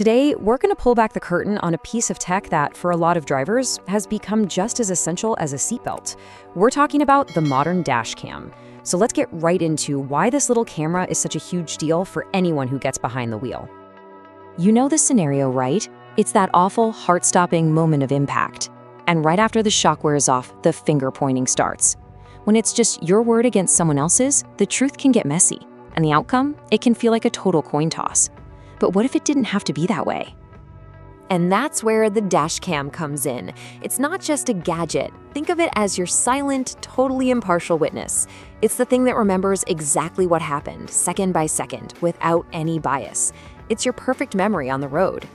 Today, we're going to pull back the curtain on a piece of tech that, for a lot of drivers, has become just as essential as a seatbelt. We're talking about the modern dash cam. So let's get right into why this little camera is such a huge deal for anyone who gets behind the wheel. You know the scenario, right? It's that awful, heart-stopping moment of impact. And right after the shock wears off, the finger pointing starts. When it's just your word against someone else's, the truth can get messy. And the outcome? It can feel like a total coin toss. But what if it didn't have to be that way? And that's where the dash cam comes in. It's not just a gadget. Think of it as your silent, totally impartial witness. It's the thing that remembers exactly what happened, second by second, without any bias. It's your perfect memory on the road.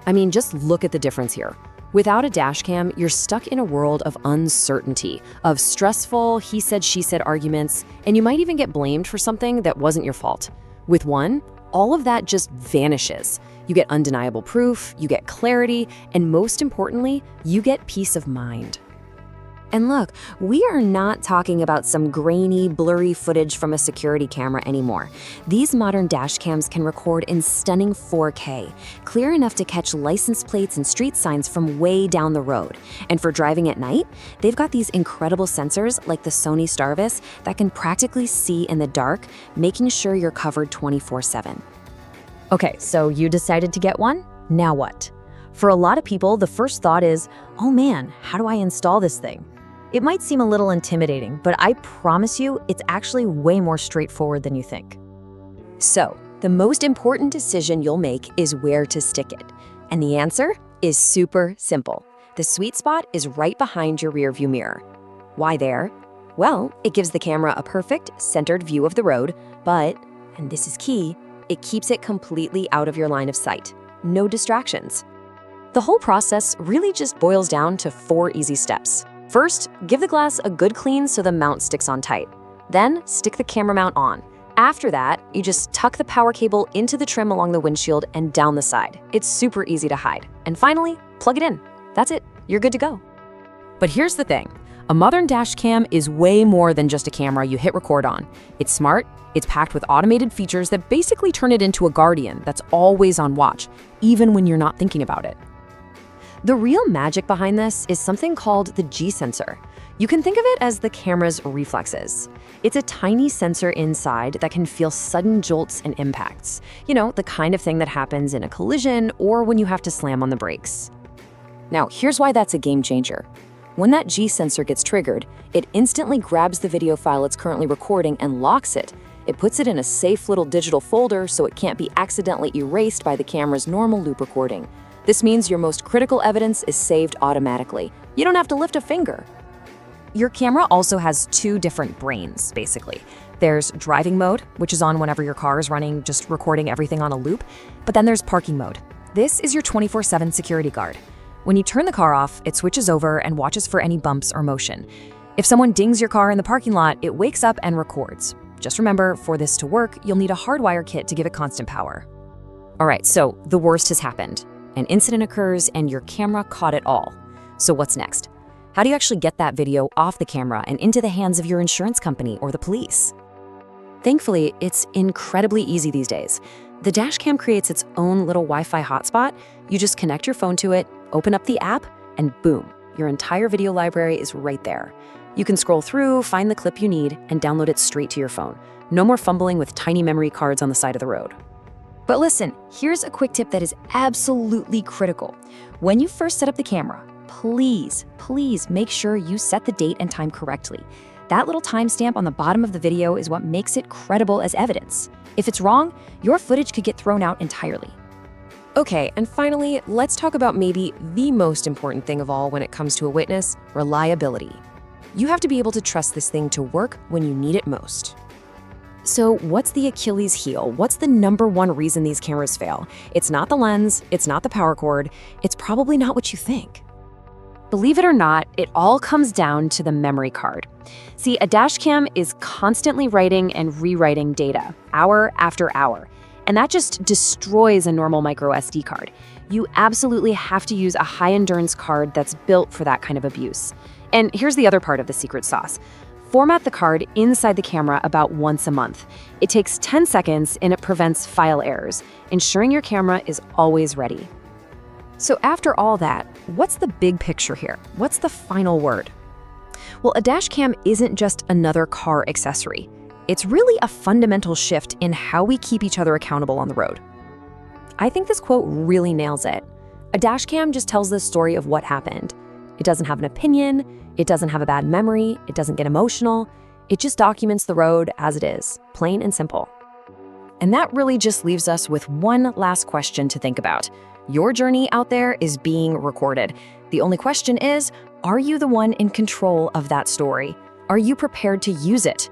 I mean, just look at the difference here. Without a dash cam, you're stuck in a world of uncertainty, of stressful he said, she said arguments, and you might even get blamed for something that wasn't your fault. With one, all of that just vanishes. You get undeniable proof, you get clarity, and most importantly, you get peace of mind. And look, we are not talking about some grainy, blurry footage from a security camera anymore. These modern dash cams can record in stunning 4K, clear enough to catch license plates and street signs from way down the road. And for driving at night, they've got these incredible sensors like the Sony Starvis that can practically see in the dark, making sure you're covered 24/7. Okay, so you decided to get one? Now what? For a lot of people, the first thought is, oh man, how do I install this thing? It might seem a little intimidating, but I promise you, it's actually way more straightforward than you think. So, the most important decision you'll make is where to stick it. And the answer is super simple. The sweet spot is right behind your rearview mirror. Why there? Well, it gives the camera a perfect, centered view of the road, but, and this is key, it keeps it completely out of your line of sight. No distractions. The whole process really just boils down to 4 easy steps. First, give the glass a good clean so the mount sticks on tight. Then, stick the camera mount on. After that, you just tuck the power cable into the trim along the windshield and down the side. It's super easy to hide. And finally, plug it in. That's it. You're good to go. But here's the thing. A modern dash cam is way more than just a camera you hit record on. It's smart, it's packed with automated features that basically turn it into a guardian that's always on watch, even when you're not thinking about it. The real magic behind this is something called the G-sensor. You can think of it as the camera's reflexes. It's a tiny sensor inside that can feel sudden jolts and impacts. You know, the kind of thing that happens in a collision or when you have to slam on the brakes. Now, here's why that's a game changer. When that G-sensor gets triggered, it instantly grabs the video file it's currently recording and locks it. It puts it in a safe little digital folder so it can't be accidentally erased by the camera's normal loop recording. This means your most critical evidence is saved automatically. You don't have to lift a finger. Your camera also has 2 different brains, basically. There's driving mode, which is on whenever your car is running, just recording everything on a loop. But then there's parking mode. This is your 24/7 security guard. When you turn the car off, it switches over and watches for any bumps or motion. If someone dings your car in the parking lot, it wakes up and records. Just remember, for this to work, you'll need a hardwire kit to give it constant power. All right, so the worst has happened. An incident occurs and your camera caught it all. So what's next? How do you actually get that video off the camera and into the hands of your insurance company or the police? Thankfully, it's incredibly easy these days. The dash cam creates its own little Wi-Fi hotspot. You just connect your phone to it, open up the app, and boom, your entire video library is right there. You can scroll through, find the clip you need, and download it straight to your phone. No more fumbling with tiny memory cards on the side of the road. But listen, here's a quick tip that is absolutely critical. When you first set up the camera, please make sure you set the date and time correctly. That little timestamp on the bottom of the video is what makes it credible as evidence. If it's wrong, your footage could get thrown out entirely. Okay, and finally, let's talk about maybe the most important thing of all when it comes to a witness: reliability. You have to be able to trust this thing to work when you need it most. So what's the Achilles heel? What's the #1 reason these cameras fail? It's not the lens, it's not the power cord, it's probably not what you think. Believe it or not, it all comes down to the memory card. See, a dash cam is constantly writing and rewriting data, hour after hour, and that just destroys a normal micro SD card. You absolutely have to use a high-endurance card that's built for that kind of abuse. And here's the other part of the secret sauce. Format the card inside the camera about once a month. It takes 10 seconds and it prevents file errors, ensuring your camera is always ready. So after all that, what's the big picture here? What's the final word? Well, a dash cam isn't just another car accessory. It's really a fundamental shift in how we keep each other accountable on the road. I think this quote really nails it. A dash cam just tells the story of what happened. It doesn't have an opinion, it doesn't have a bad memory, it doesn't get emotional. It just documents the road as it is, plain and simple. And that really just leaves us with one last question to think about. Your journey out there is being recorded. The only question is, are you the one in control of that story? Are you prepared to use it?